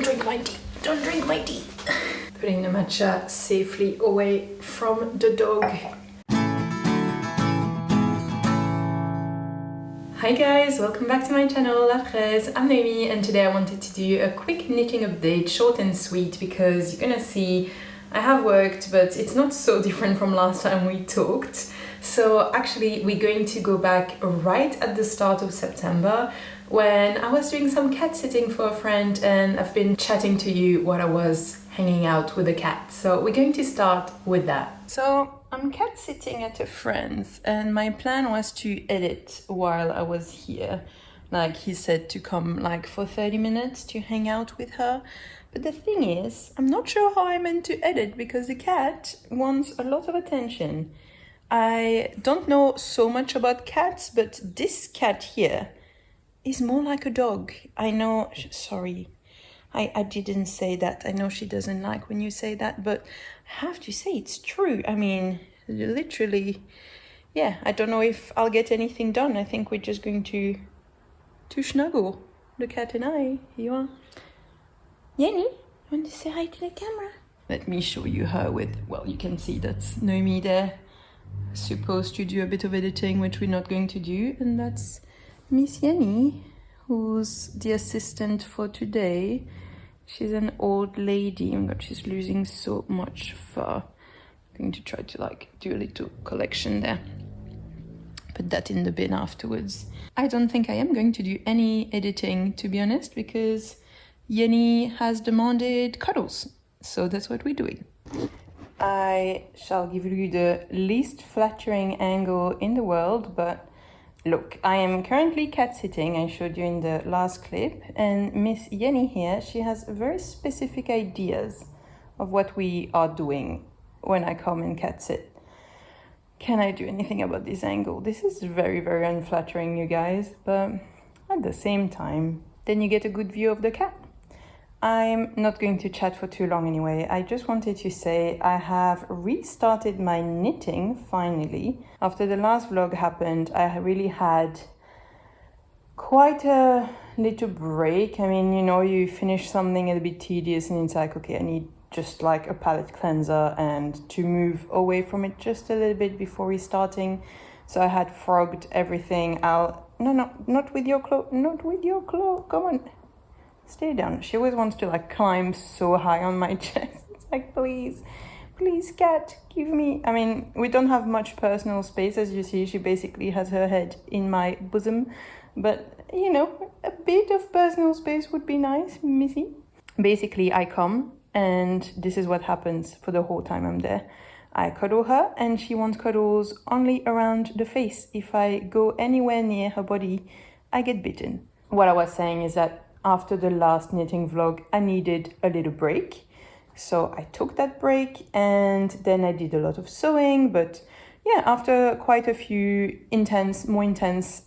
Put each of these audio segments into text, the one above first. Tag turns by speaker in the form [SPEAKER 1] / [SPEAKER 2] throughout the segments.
[SPEAKER 1] drink my tea. Don't drink my tea. Putting the matcha safely away from the dog. Hi guys, welcome back to my channel, La Fraise. I'm Noémie and today I wanted to do a quick knitting update, short and sweet, because you're gonna see I have worked, but it's not so different from last time we talked. So actually we're going to go back right at the start of September when I was doing some cat sitting for a friend and I've been chatting to you while I was hanging out with the cat. So we're going to start with that. So I'm cat sitting at a friend's and my plan was to edit while I was here. Like he said to come like for 30 minutes to hang out with her. But the thing is, I'm not sure how I'm meant to edit because the cat wants a lot of attention. I don't know so much about cats, but this cat here is more like a dog. I know, sorry, I didn't say that. I know she doesn't like when you say that, but I have to say it's true. I mean, literally, yeah, I don't know if I'll get anything done. I think we're just going to snuggle, the cat and I. Here you are. Yenny, want to say hi to the camera? Let me show you her with, well, you can see that's Noémie there. Supposed to do a bit of editing, which we're not going to do. And that's Miss Yenny, who's the assistant for today. She's an old lady. Oh my God, she's losing so much fur. I'm going to try to like do a little collection there. Put that in the bin afterwards. I don't think I am going to do any editing, to be honest, because Yenny has demanded cuddles, so that's what we're doing. I shall give you the least flattering angle in the world, but look, I am currently cat sitting, I showed you in the last clip, and Miss Yenny here, she has very specific ideas of what we are doing when I come and cat sit. Can I do anything about this angle? This is very, very unflattering, you guys, but at the same time, then you get a good view of the cat. I'm not going to chat for too long anyway. I just wanted to say I have restarted my knitting finally. After the last vlog happened, I really had quite a little break. I mean, you know, you finish something a bit tedious and it's like, okay, I need just like a palette cleanser and to move away from it just a little bit before restarting. So I had frogged everything. Not with your claw, not with your claw, come on. Stay down. She always wants to like climb so high on my chest. It's like, please, cat, give me. I mean, we don't have much personal space, as you see. She basically has her head in my bosom. But, you know, a bit of personal space would be nice, missy. Basically, I come and this is what happens for the whole time I'm there. I cuddle her and she wants cuddles only around the face. If I go anywhere near her body, I get bitten. What I was saying is that after the last knitting vlog, I needed a little break. So I took that break and then I did a lot of sewing. But yeah, after quite a few more intense,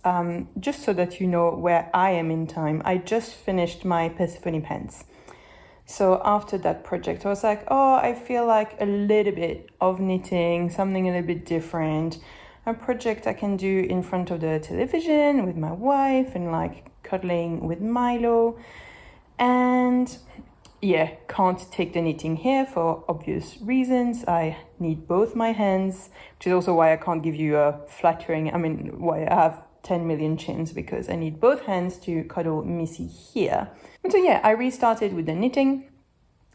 [SPEAKER 1] just so that you know where I am in time, I just finished my Persephone pants. So after that project, I was like, oh, I feel like a little bit of knitting, something a little bit different. A project I can do in front of the television with my wife and like cuddling with Milo. And yeah, can't take the knitting here for obvious reasons. I need both my hands, which is also why I can't give you a flattering, why I have 10 million chins, because I need both hands to cuddle Missy here. And so yeah, I restarted with the knitting.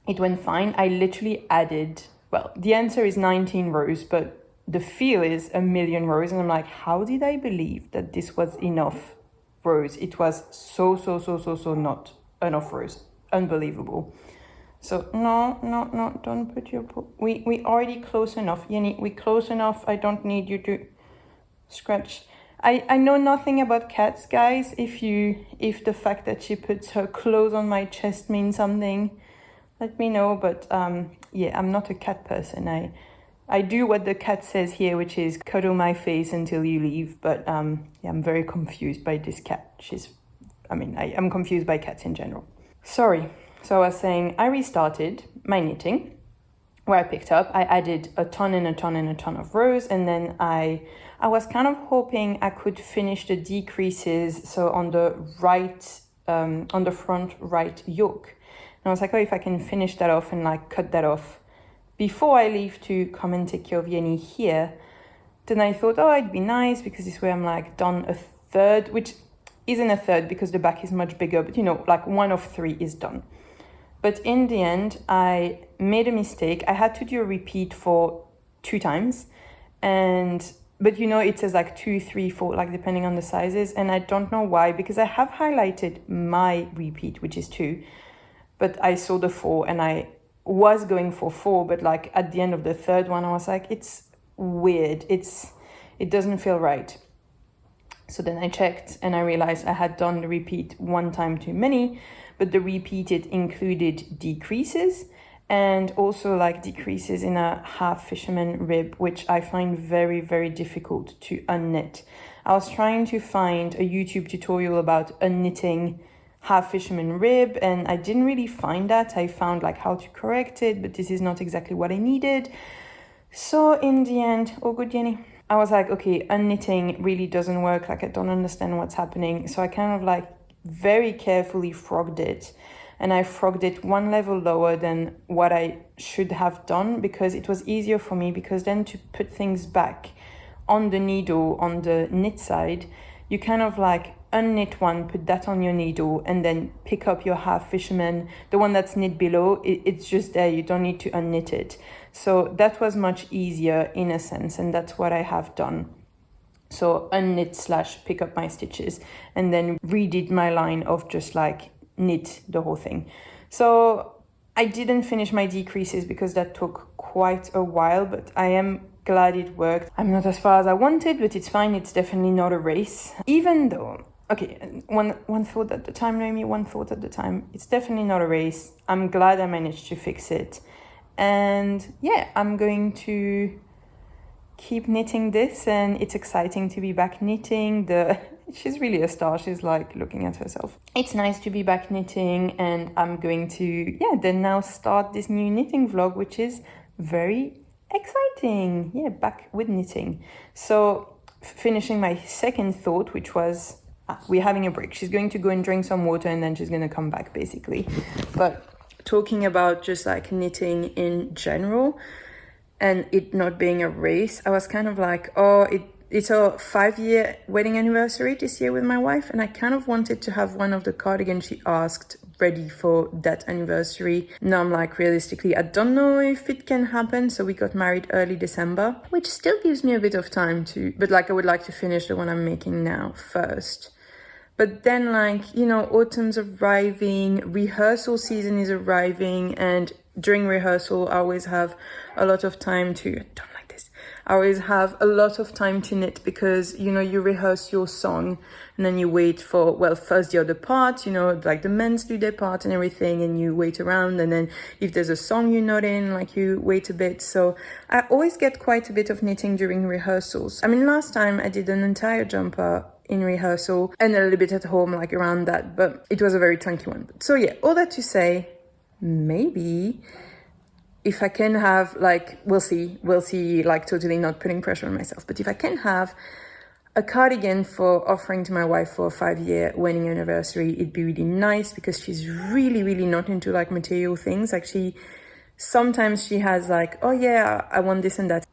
[SPEAKER 1] It went fine. I literally added, well, the answer is 19 rows, but the feel is a million rows. And I'm like, how did I believe that this was enough rows? It was so not enough rows. Unbelievable. So no, don't put your we already close enough, Yenny. We close enough. I don't need you to scratch. I know nothing about cats, guys. If the fact that she puts her claws on my chest means something, let me know. But yeah, I'm not a cat person. I do what the cat says here, which is cuddle my face until you leave. But yeah, I'm very confused by this cat. I'm confused by cats in general. Sorry. So I was saying I restarted my knitting where I picked up. I added a ton of rows, and then I was kind of hoping I could finish the decreases. So on the right, on the front right yoke, And I was like, oh, if I can finish that off and like cut that off before I leave to come and take care of Yenny here, then I thought, oh, it'd be nice because this way I'm like done a third, which isn't a third because the back is much bigger, but you know, like 1 of 3 is done. But in the end, I made a mistake. I had to do a repeat for 2 times. But you know, it says like 2, 3, 4, like depending on the sizes. And I don't know why, because I have highlighted my repeat, which is 2. But I saw the 4 and I was going for 4. But like at the end of the third one, I was like, it's weird. It doesn't feel right. So then I checked and I realized I had done the repeat 1 time too many, but the repeated included decreases and also like decreases in a half fisherman rib, which I find very, very difficult to unknit. I was trying to find a YouTube tutorial about unknitting half fisherman rib and I didn't really find that. I found like how to correct it, but this is not exactly what I needed. So in the end, oh good Jenny, I was like, okay, unknitting really doesn't work. Like I don't understand what's happening. So I kind of like very carefully frogged it. And I frogged it 1 level lower than what I should have done because it was easier for me, because then to put things back on the needle on the knit side, you kind of like unknit one, put that on your needle and then pick up your half fisherman, the one that's knit below, it's just there, you don't need to unknit it. So that was much easier in a sense, and that's what I have done. So unknit / pick up my stitches and then redid my line of just like knit the whole thing. So I didn't finish my decreases because that took quite a while, but I am glad it worked. I'm not as far as I wanted, but it's fine. It's definitely not a race. Even though, okay, one thought at the time, Noémie, one thought at the time. It's definitely not a race. I'm glad I managed to fix it. And yeah, I'm going to keep knitting this, and it's exciting to be back knitting. She's really a star. She's like looking at herself. It's nice to be back knitting, and I'm going to, then now start this new knitting vlog, which is very exciting. Yeah, back with knitting. So finishing my second thought, which was we're having a break. She's going to go and drink some water and then she's going to come back basically. But talking about just like knitting in general and it not being a race, I was kind of like, it's a 5-year wedding anniversary this year with my wife, and I kind of wanted to have one of the cardigans she asked ready for that anniversary. Now I'm like, realistically, I don't know if it can happen. So we got married early December, which still gives me a bit of time but like I would like to finish the one I'm making now first. But then like, you know, autumn's arriving, rehearsal season is arriving, and during rehearsal I always have a lot of time to, I always have a lot of time to knit because, you know, you rehearse your song and then you wait for, first the other part, you know, like the men's do their part and everything, and you wait around, and then if there's a song you're not in, like you wait a bit. So I always get quite a bit of knitting during rehearsals. I mean, last time I did an entire jumper in rehearsal and a little bit at home, like around that, but it was a very chunky one. So yeah, all that to say, maybe if I can have, like, we'll see, like totally not putting pressure on myself, but if I can have a cardigan for offering to my wife for a 5-year wedding anniversary, it'd be really nice, because she's really, really not into like material things. Like sometimes she has like, oh yeah, I want this and that.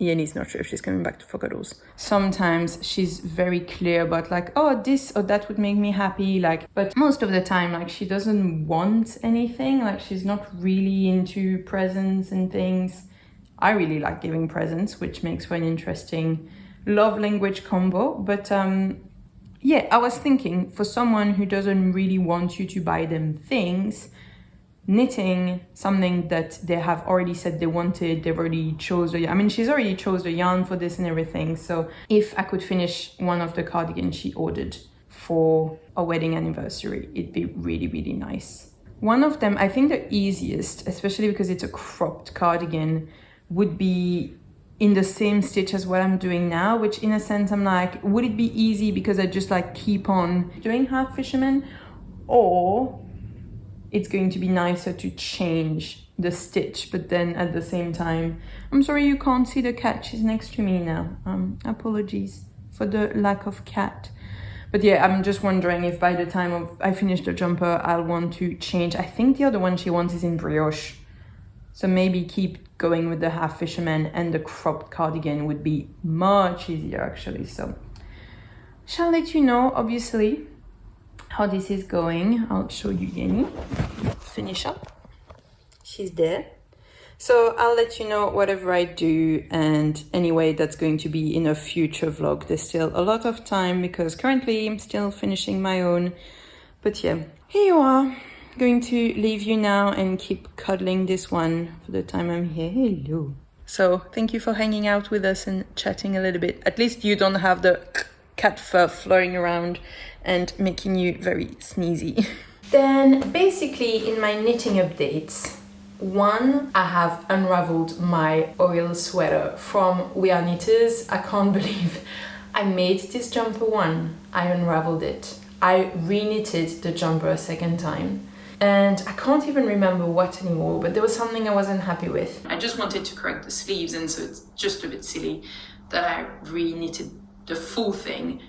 [SPEAKER 1] Yenny's not sure if she's coming back to Focados. Sometimes she's very clear about like, oh, this or that would make me happy. Like, but most of the time, like, she doesn't want anything. Like, she's not really into presents and things. I really like giving presents, which makes for an interesting love language combo. But yeah, I was thinking for someone who doesn't really want you to buy them things, knitting something that they have already said they wanted, they've already chose she's already chose the yarn for this and everything. So if I could finish one of the cardigans she ordered for a wedding anniversary, it'd be really, really nice. One of them, I think the easiest, especially because it's a cropped cardigan, would be in the same stitch as what I'm doing now, which in a sense I'm like, would it be easy because I just like keep on doing half fisherman, or it's going to be nicer to change the stitch, but then at the same time, I'm sorry you can't see the cat, she's next to me now. Apologies for the lack of cat. But yeah, I'm just wondering if by the time I finish the jumper, I'll want to change. I think the other one she wants is in brioche. So maybe keep going with the half fisherman, and the cropped cardigan would be much easier actually. So shall let you know, obviously, how this is going. I'll show you Jenny finish up. She's there. So I'll let you know whatever I do, and anyway, that's going to be in a future vlog. There's still a lot of time because currently I'm still finishing my own. But yeah, here you are. Going to leave you now and keep cuddling this one for the time I'm here. Hello. So thank you for hanging out with us and chatting a little bit. At least you don't have the cat fur flowing around and making you very sneezy. Then basically in my knitting updates, one, I have unraveled my oil sweater from We Are Knitters. I can't believe I made this jumper one. I unraveled it. I re-knitted the jumper a second time. And I can't even remember what anymore, but there was something I wasn't happy with. I just wanted to correct the sleeves, and so it's just a bit silly that I re-knitted the full thing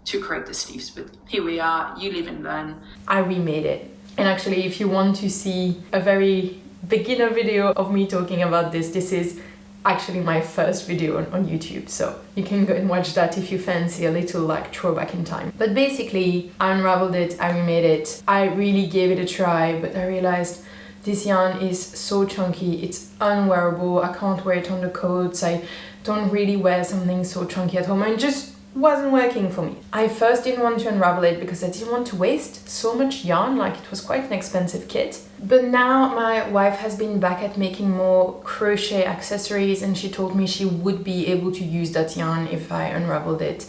[SPEAKER 1] to correct the sleeves. But here we are, you live and learn. I remade it. And actually, if you want to see a very beginner video of me talking about this, this is actually my first video on YouTube, so you can go and watch that if you fancy a little like throwback in time. But basically, I unraveled it, I remade it, I really gave it a try, but I realized this yarn is so chunky, it's unwearable, I can't wear it on the coats, I don't really wear something so chunky at home, and it just wasn't working for me. I first didn't want to unravel it because I didn't want to waste so much yarn, like it was quite an expensive kit. But now my wife has been back at making more crochet accessories, and she told me she would be able to use that yarn if I unraveled it.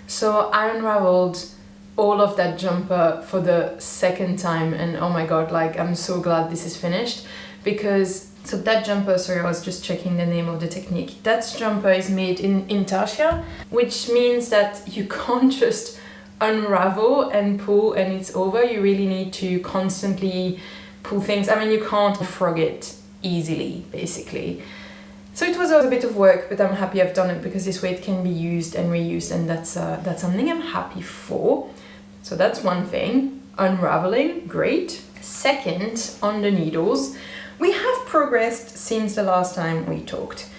[SPEAKER 1] So I unraveled all of that jumper for the second time, and oh my god, like I'm so glad this is finished, because so that jumper, sorry, I was just checking the name of the technique. That jumper is made in intarsia, which means that you can't just unravel and pull and it's over. You really need to constantly pull things. I mean, you can't frog it easily, basically. So it was a bit of work, but I'm happy I've done it because this way it can be used and reused, and that's something I'm happy for. So that's one thing. Unraveling, great. Second, on the needles, we have progressed since the last time we talked.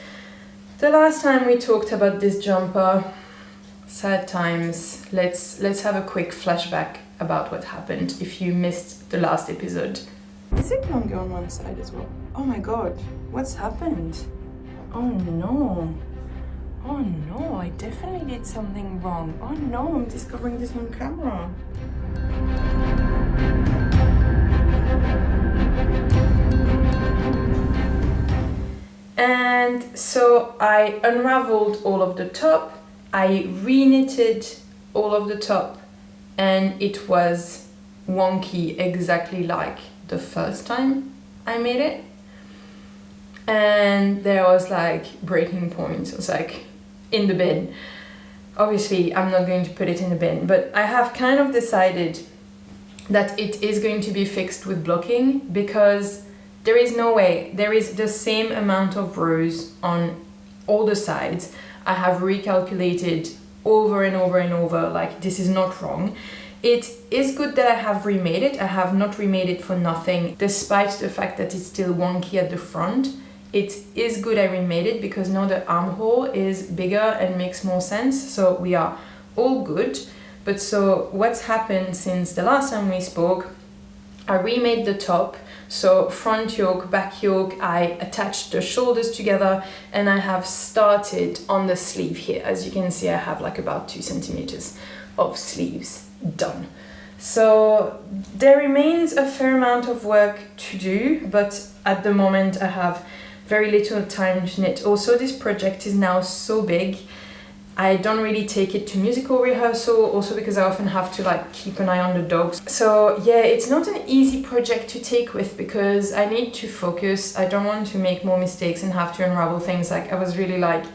[SPEAKER 1] The last time we talked about this jumper, sad times. Let's have a quick flashback about what happened if you missed the last episode. Is it longer on one side as well? Oh my god, what's happened? Oh no. Oh no, I definitely did something wrong. Oh no, I'm discovering this on camera. And so I unraveled all of the top, I re-knitted all of the top, and it was wonky exactly like the first time I made it. And there was like breaking point. It was like in the bin. Obviously I'm not going to put it in the bin, but I have kind of decided that it is going to be fixed with blocking, because there is no way. There is the same amount of rows on all the sides. I have recalculated over and over and over, like this is not wrong. It is good that I have remade it. I have not remade it for nothing, despite the fact that it's still wonky at the front. It is good I remade it because now the armhole is bigger and makes more sense, so we are all good. But so what's happened since the last time we spoke, I remade the top, so front yoke, back yoke, I attached the shoulders together, and I have started on the sleeve here. As you can see, I have like about 2 centimeters of sleeves done. So there remains a fair amount of work to do, but at the moment I have very little time to knit. Also, this project is now so big, I don't really take it to musical rehearsal, also because I often have to like keep an eye on the dogs. So yeah, it's not an easy project to take with because I need to focus. I don't want to make more mistakes and have to unravel things. Like I was really like,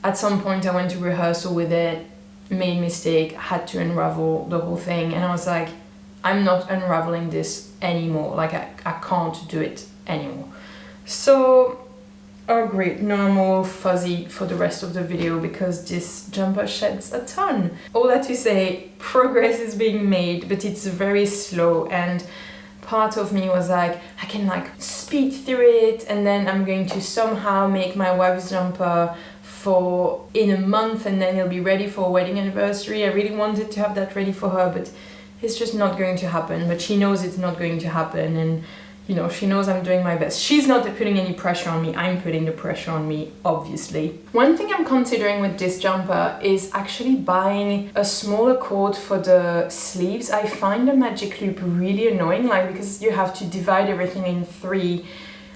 [SPEAKER 1] at some point I went to rehearsal with it, made mistake, had to unravel the whole thing, and I was like, I'm not unraveling this anymore. Like I can't do it anymore. So Oh great, normal fuzzy for the rest of the video because this jumper sheds a ton. All that to say, progress is being made, but it's very slow, and part of me was like, I can like speed through it, and then I'm going to somehow make my wife's jumper in a month, and then it'll be ready for a wedding anniversary. I really wanted to have that ready for her, but it's just not going to happen. But she knows it's not going to happen, and you know, she knows I'm doing my best. She's not putting any pressure on me, I'm putting the pressure on me, obviously. One thing I'm considering with this jumper is actually buying a smaller cord for the sleeves. I find the magic loop really annoying, like because you have to divide everything in 3.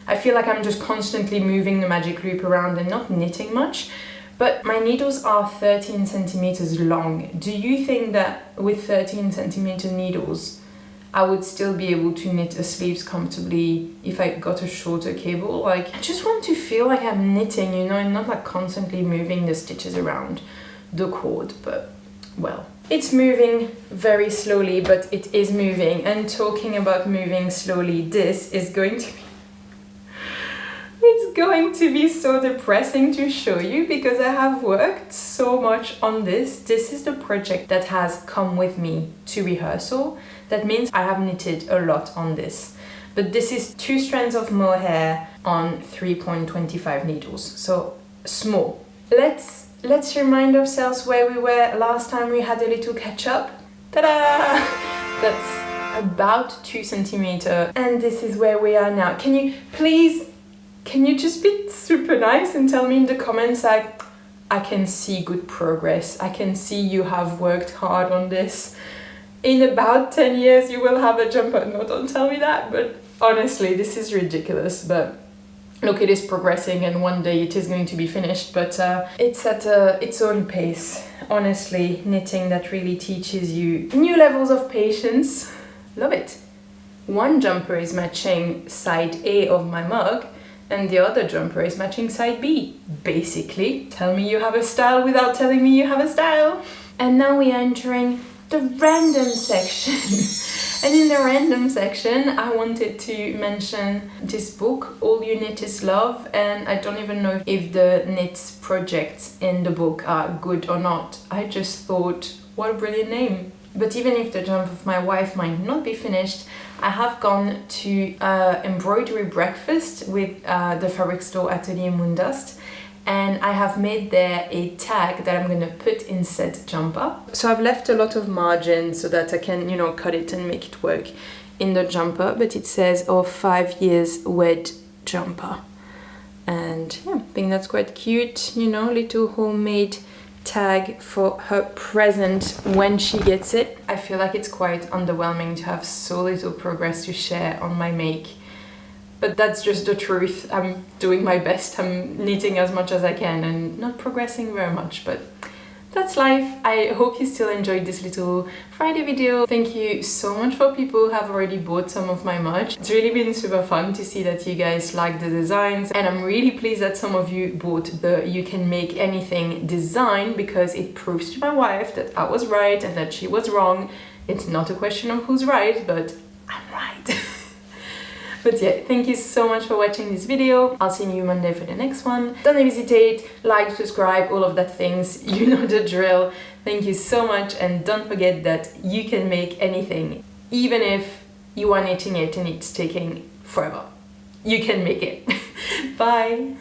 [SPEAKER 1] I feel like I'm just constantly moving the magic loop around and not knitting much. But my needles are 13 centimeters long. Do you think that with 13 centimeter needles, I would still be able to knit a sleeves comfortably if I got a shorter cable? Like, I just want to feel like I'm knitting, you know, and not like constantly moving the stitches around the cord. But, well, it's moving very slowly, but it is moving. And talking about moving slowly, this is going to be... It's going to be so depressing to show you because I have worked so much on this. This is the project that has come with me to rehearsal. That means I have knitted a lot on this. But this is 2 strands of mohair on 3.25 needles, so small. Let's remind ourselves where we were last time we had a little catch up. Ta-da! That's about 2 centimeters, and this is where we are now. Can you just be super nice and tell me in the comments, like, I can see good progress. I can see you have worked hard on this. In about 10 years you will have a jumper. No, don't tell me that, but honestly, this is ridiculous. But look, it is progressing, and one day it is going to be finished, but it's at its own pace. Honestly, knitting that really teaches you new levels of patience. Love it. One jumper is matching side A of my mug, and the other jumper is matching side B. Basically, tell me you have a style without telling me you have a style. And now we are entering the random section. And in the random section, I wanted to mention this book, All You Knit Is Love, and I don't even know if the knits projects in the book are good or not. I just thought, what a brilliant name. But even if the jumper of my wife might not be finished, I have gone to embroidery breakfast with the fabric store Atelier Moondust, and I have made there a tag that I'm gonna put in said jumper. So I've left a lot of margin so that I can, you know, cut it and make it work in the jumper, but it says, oh, 5 years wed jumper. And yeah, I think that's quite cute, you know, little homemade tag for her present when she gets it. I feel like it's quite underwhelming to have so little progress to share on my make, but that's just the truth. I'm doing my best, I'm knitting as much as I can and not progressing very much, but that's life. I hope you still enjoyed this little Friday video. Thank you so much for people who have already bought some of my merch. It's really been super fun to see that you guys like the designs, and I'm really pleased that some of you bought the You Can Make Anything design, because it proves to my wife that I was right and that she was wrong. It's not a question of who's right, but I'm right. But yeah, thank you so much for watching this video. I'll see you Monday for the next one. Don't hesitate, like, subscribe, all of that things. You know the drill. Thank you so much, and don't forget that you can make anything, even if you are knitting it and it's taking forever. You can make it. Bye!